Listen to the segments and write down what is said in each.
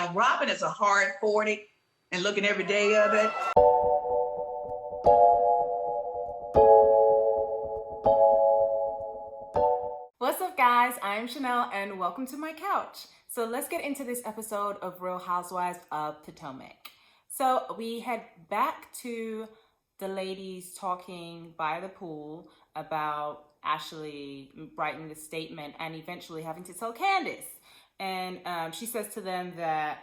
Now, Robin is a hard 40 and looking every day of it. What's up, guys? I'm Shanelle and welcome to my couch. So let's get into this episode of Real Housewives of Potomac. So we head back to the ladies talking by the pool about Ashley writing the statement and eventually having to tell Candace. And she says to them that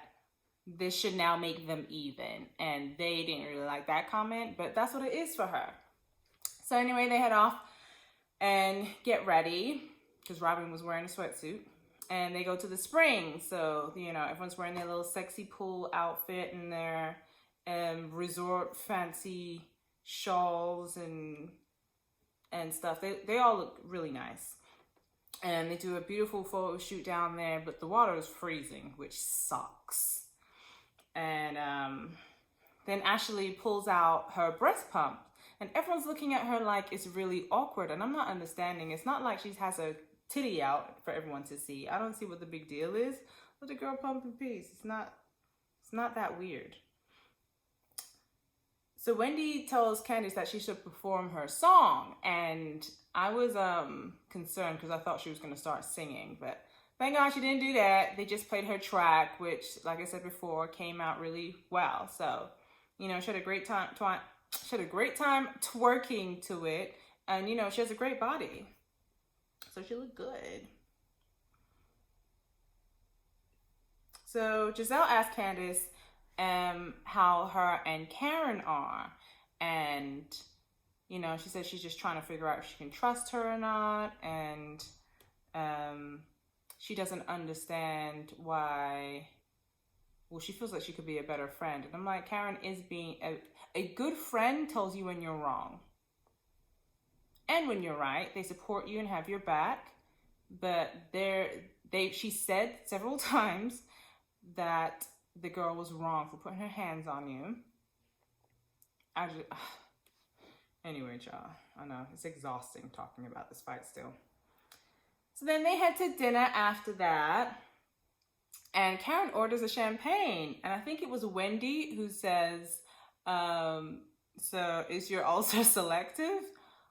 this should now make them even. And they didn't really like that comment, but that's what it is for her. So anyway, they head off and get ready because Robin was wearing a sweatsuit. And they go to the spring. So, you know, everyone's wearing their little sexy pool outfit and their resort fancy shawls and stuff. They all look really nice. And they do a beautiful photo shoot down there, but the water is freezing, which sucks. And then Ashley pulls out her breast pump, and everyone's looking at her like it's really awkward. And I'm not understanding. It's not like she has a titty out for everyone to see. I don't see what the big deal is. Let the girl pump in peace. It's not that weird. So Wendy tells Candace that she should perform her song, and I was concerned because I thought she was going to start singing, but thank God she didn't do that. They just played her track, which, like I said before, came out really well. So, you know, she had a great time. She had a great time twerking to it, and you know, she has a great body, so she looked good. So Giselle asked Candace how her and Karen are, and you know, she said she's just trying to figure out if she can trust her or not, and she doesn't understand why. Well, she feels like she could be a better friend, and I'm like, Karen is being a good friend. Tells you when you're wrong and when you're right. They support you and have your back, but she said several times that the girl was wrong for putting her hands on you. Anyway, y'all, I know it's exhausting talking about this fight still. So then they head to dinner after that, and Karen orders a champagne, and I think it was Wendy who says, so is your ulcer selective?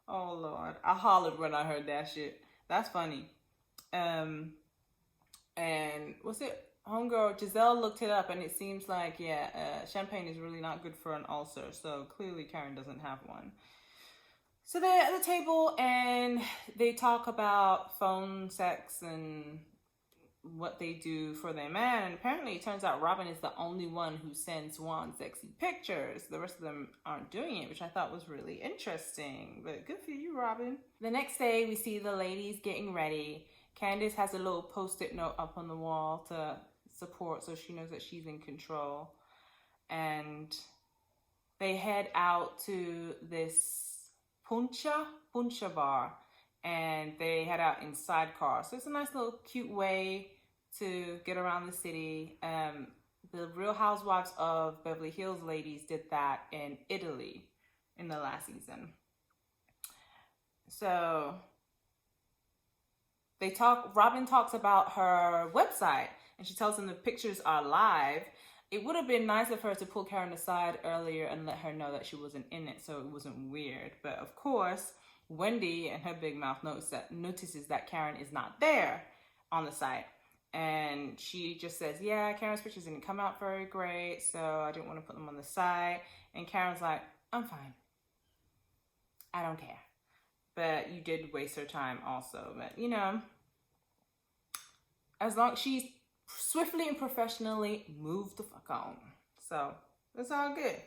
Oh Lord, I hollered when I heard that shit. That's funny. And what's it? Homegirl Giselle looked it up, and it seems like, champagne is really not good for an ulcer. So clearly Karen doesn't have one. So they're at the table, and they talk about phone sex and what they do for their man. And apparently it turns out Robin is the only one who sends Juan sexy pictures. The rest of them aren't doing it, which I thought was really interesting. But good for you, Robin. The next day, we see the ladies getting ready. Candace has a little post-it note up on the wall to support, so she knows that she's in control. And they head out to this puncha bar, and they head out in sidecar. So it's a nice little cute way to get around the city. The Real Housewives of Beverly Hills ladies did that in Italy in the last season. So Robin talks about her website, and she tells them the pictures are live. It would have been nice of her to pull Karen aside earlier and let her know that she wasn't in it, so it wasn't weird. But of course, Wendy and her big mouth notices that Karen is not there on the site. And she just says, yeah, Karen's pictures didn't come out very great, so I didn't want to put them on the site. And Karen's like, I'm fine. I don't care. But you did waste her time also. But, you know, as long as she's swiftly and professionally moved the fuck on. So that's all good.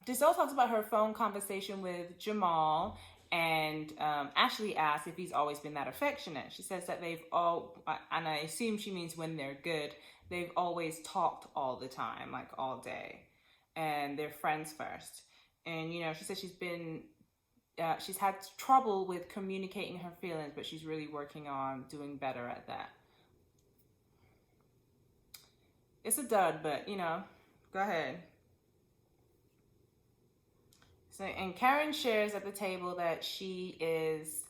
Giselle talks about her phone conversation with Jamal, and Ashley asks if he's always been that affectionate. She says that they've all, and I assume she means when they're good, they've always talked all the time, like all day, and they're friends first. And, you know, she says she's had trouble with communicating her feelings, but she's really working on doing better at that. It's a dud, but, you know, go ahead. So, and Karen shares at the table that she is,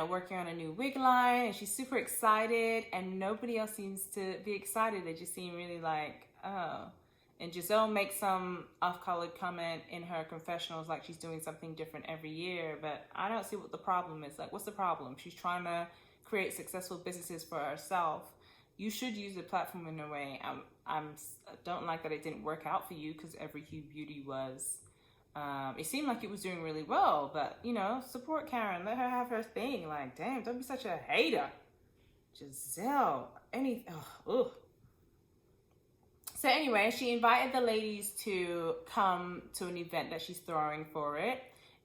working on a new wig line, and she's super excited, and nobody else seems to be excited. They just seem really like, oh. And Giselle makes some off-colored comment in her confessionals, like she's doing something different every year, but I don't see what the problem is. Like, what's the problem? She's trying to create successful businesses for herself. You should use the platform in a way. I don't like that it didn't work out for you, because Every Hue Beauty was, it seemed like it was doing really well, but, support Karen. Let her have her thing. Like, damn, don't be such a hater. Giselle, ugh. So anyway, she invited the ladies to come to an event that she's throwing for it.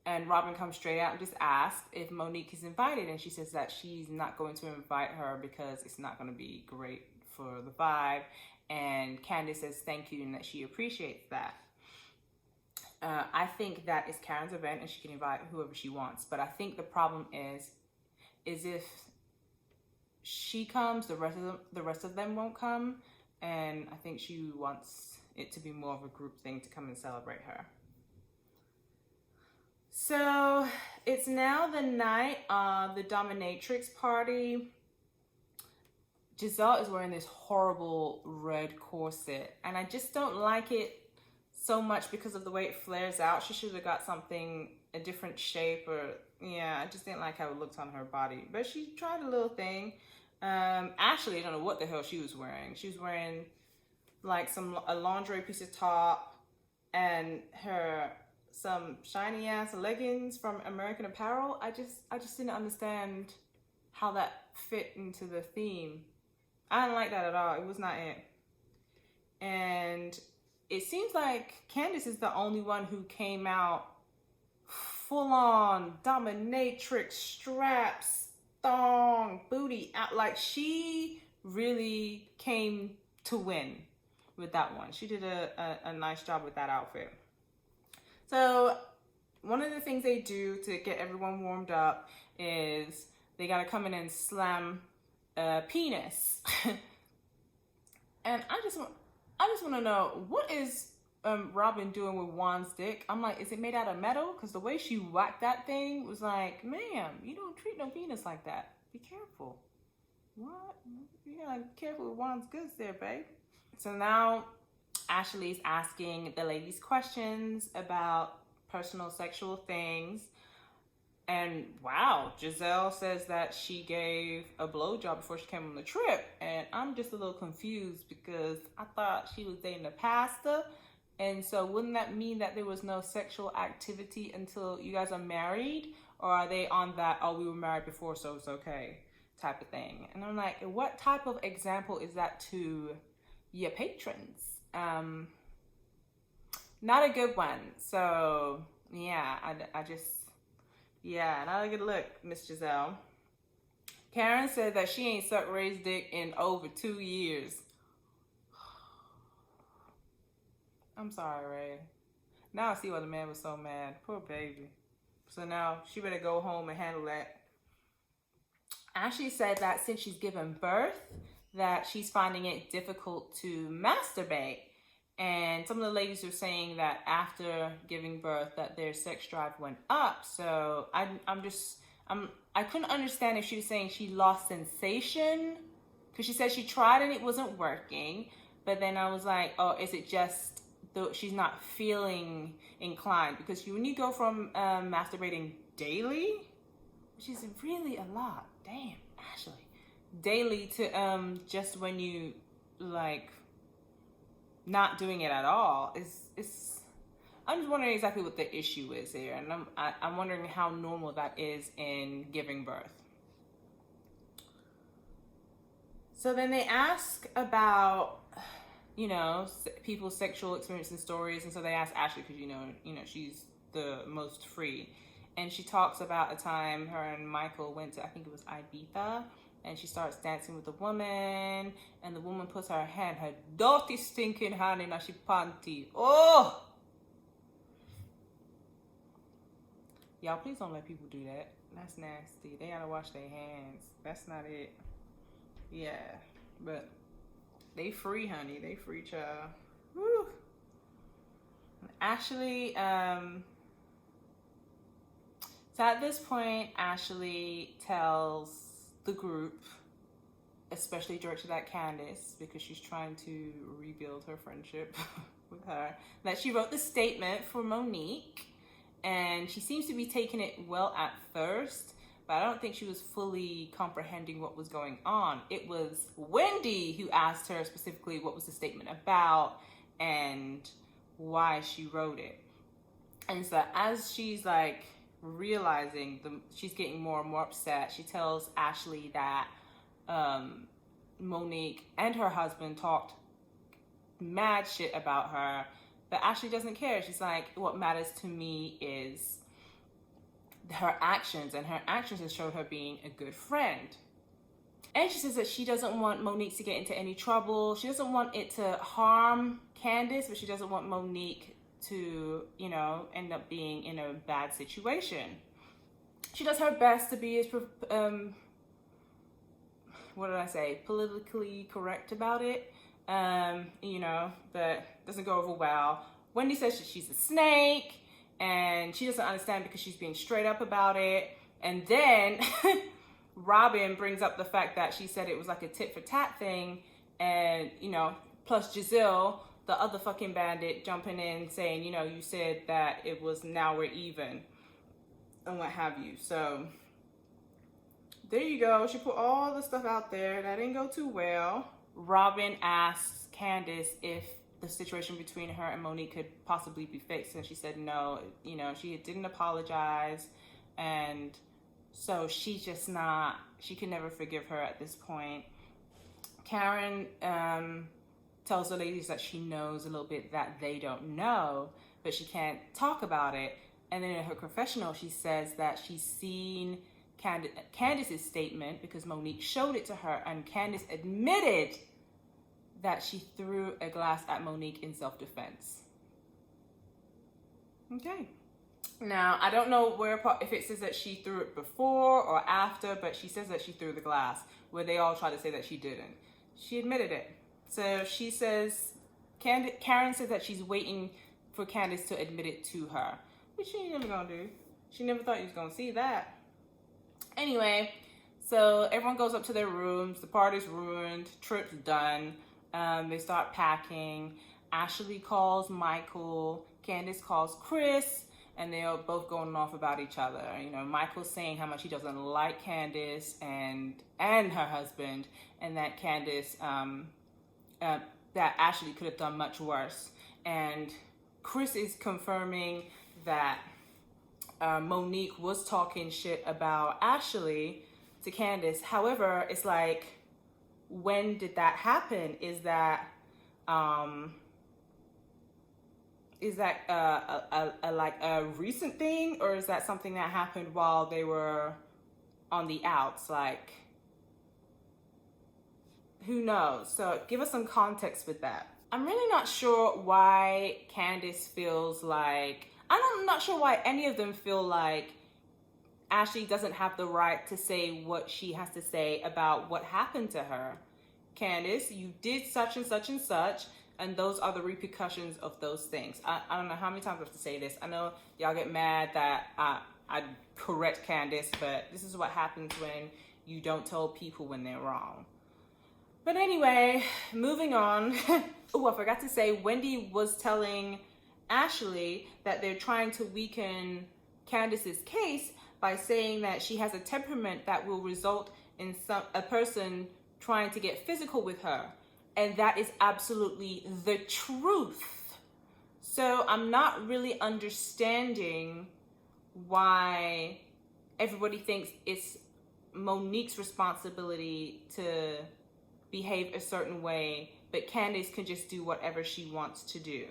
And Robin comes straight out and just asks if Monique is invited. And she says that she's not going to invite her because it's not going to be great for the vibe. And Candace says thank you and that she appreciates that. I think that is Karen's event and she can invite whoever she wants. But I think the problem is if she comes, the rest of them won't come. And I think she wants it to be more of a group thing to come and celebrate her. So it's now the night of the dominatrix party. Giselle is wearing this horrible red corset, and I just don't like it so much because of the way it flares out. She should have got something a different shape, or I just didn't like how it looked on her body. But she tried a little thing. Ashley, I don't know what the hell she was wearing. She was wearing like a lingerie piece of top and some shiny ass leggings from American Apparel. I just didn't understand how that fit into the theme. I didn't like that at all. It was not it. And it seems like Candace is the only one who came out full on dominatrix, straps, thong, booty out. Like, she really came to win with that one. She did a nice job with that outfit. So one of the things they do to get everyone warmed up is they gotta come in and slam a penis. And I just want to know, what is Robin doing with Juan's dick? I'm like, is it made out of metal? Because the way she whacked that thing was like, ma'am, you don't treat no penis like that. Be careful. What? You gotta be careful with Juan's goods there, babe. So now Ashley's asking the ladies questions about personal sexual things. And wow, Giselle says that she gave a blowjob before she came on the trip. And I'm just a little confused because I thought she was dating a pastor. And so wouldn't that mean that there was no sexual activity until you guys are married? Or are they on that, oh, we were married before, so it's okay type of thing? And I'm like, what type of example is that to your patrons? Not a good one. So yeah, I just... Yeah, not a good look, Miss Giselle. Karen said that she ain't sucked Ray's dick in over 2 years. I'm sorry, Ray. Now I see why the man was so mad. Poor baby. So now she better go home and handle that. Ashley said that since she's given birth, that she's finding it difficult to masturbate. And some of the ladies were saying that after giving birth that their sex drive went up. So I couldn't understand if she was saying she lost sensation, because she said she tried and it wasn't working. But then I was like, oh, is it just she's not feeling inclined? Because when you go from masturbating daily, which is really a lot, damn, Ashley, daily to just when you like not doing it at all, is I'm just wondering exactly what the issue is here, and I'm wondering how normal that is in giving birth. So then they ask about people's sexual experience and stories, and so they ask Ashley because she's the most free, and she talks about a time her and Michael went to, I think it was Ibiza. And she starts dancing with a woman, and the woman puts her dirty, stinking hand in her panty. Oh! Y'all, please don't let people do that. That's nasty. They gotta wash their hands. That's not it. Yeah, but they free, honey. They free, child. Woo! Ashley So at this point, Ashley tells the group, especially directed at Candace, because she's trying to rebuild her friendship with her, that she wrote the statement for Monique, and she seems to be taking it well at first, but I don't think she was fully comprehending what was going on. It was Wendy who asked her specifically what was the statement about and why she wrote it. And so as she's like realizing she's getting more and more upset, she tells Ashley that Monique and her husband talked mad shit about her, but Ashley doesn't care. She's like, what matters to me is her actions, and her actions have showed her being a good friend. And she says that she doesn't want Monique to get into any trouble. She doesn't want it to harm Candace, but she doesn't want Monique to, end up being in a bad situation. She does her best to be as, politically correct about it, but doesn't go over well. Wendy says she's a snake, and she doesn't understand because she's being straight up about it. And then Robin brings up the fact that she said it was like a tit for tat thing, and, plus Giselle, the other fucking bandit, jumping in saying, you said that it was now we're even, and what have you. So there you go. She put all the stuff out there. That didn't go too well. Robin asks Candace if the situation between her and Monique could possibly be fixed, and she said no. She didn't apologize, and so she can never forgive her at this point. Karen tells the ladies that she knows a little bit that they don't know, but she can't talk about it. And then in her confessional, she says that she's seen Candace's statement because Monique showed it to her, and Candace admitted that she threw a glass at Monique in self-defense. Okay. Now, I don't know if it says that she threw it before or after, but she says that she threw the glass, where they all try to say that she didn't. She admitted it. So she says, Karen says that she's waiting for Candace to admit it to her, which she ain't never gonna do. She never thought you was gonna see that. Anyway, so everyone goes up to their rooms. The party's ruined. Trip's done. They start packing. Ashley calls Michael. Candace calls Chris. And they are both going off about each other. Michael's saying how much he doesn't like Candace and her husband, and that Candace, that Ashley could have done much worse. And Chris is confirming that Monique was talking shit about Ashley to Candace. However, it's like, when did that happen? Is that a recent thing, or is that something that happened while they were on the outs? Like, who knows? So give us some context with that. I'm really not sure why Candace feels like, I'm not sure why any of them feel like Ashley doesn't have the right to say what she has to say about what happened to her. Candace, you did such and such and such, and those are the repercussions of those things. I don't know how many times I have to say this. I know y'all get mad that I correct Candace, but this is what happens when you don't tell people when they're wrong. But anyway, moving on. Oh, I forgot to say, Wendy was telling Ashley that they're trying to weaken Candace's case by saying that she has a temperament that will result in a person trying to get physical with her. And that is absolutely the truth. So I'm not really understanding why everybody thinks it's Monique's responsibility to behave a certain way, but Candace can just do whatever she wants to do.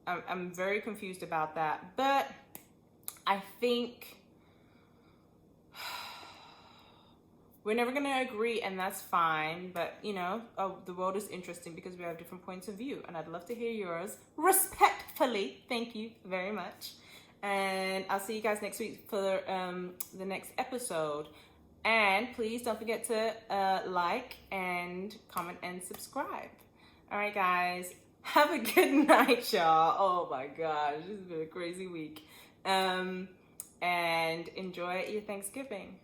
I'm very confused about that, but I think we're never going to agree, and that's fine. But, the world is interesting because we have different points of view, and I'd love to hear yours respectfully. Thank you very much. And I'll see you guys next week for the next episode. And please don't forget to like and comment and subscribe. All right, guys. Have a good night, y'all. Oh, my gosh. This has been a crazy week. and enjoy your Thanksgiving.